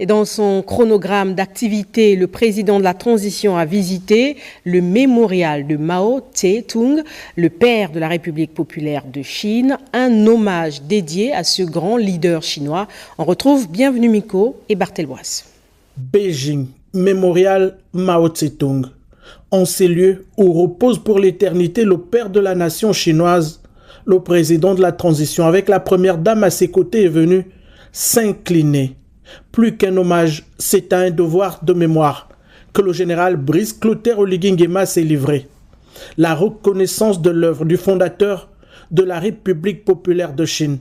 Et dans son chronogramme d'activité, le président de la transition a visité le mémorial de Mao Tse-tung, le père de la République populaire de Chine, un hommage dédié à ce grand leader chinois. On retrouve Bienvenue Miko et Barthel Boisse. Beijing, mémorial Mao Tse-tung. En ces lieux où repose pour l'éternité le père de la nation chinoise, le président de la transition avec la première dame à ses côtés est venu s'incliner. Plus qu'un hommage, c'est un devoir de mémoire que le général Brice Clotaire Oligui Nguema s'est livré. La reconnaissance de l'œuvre du fondateur de la République populaire de Chine,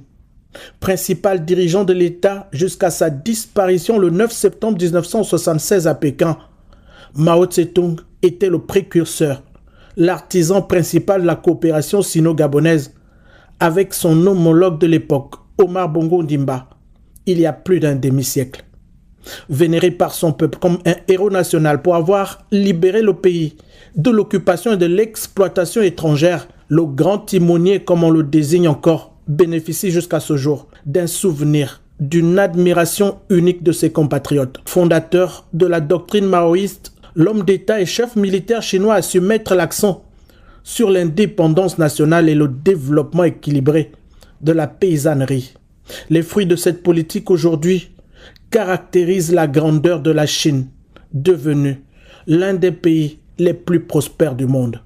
principal dirigeant de l'État jusqu'à sa disparition le 9 septembre 1976 à Pékin. Mao Tse-tung était le précurseur, l'artisan principal de la coopération sino-gabonaise avec son homologue de l'époque, Omar Bongo Ondimba, il y a plus d'un demi-siècle. Vénéré par son peuple comme un héros national pour avoir libéré le pays de l'occupation et de l'exploitation étrangère, le grand timonier, comme on le désigne encore, bénéficie jusqu'à ce jour d'un souvenir, d'une admiration unique de ses compatriotes. Fondateur de la doctrine maoïste, l'homme d'État et chef militaire chinois a su mettre l'accent sur l'indépendance nationale et le développement équilibré de la paysannerie. Les fruits de cette politique aujourd'hui caractérisent la grandeur de la Chine, devenue l'un des pays les plus prospères du monde.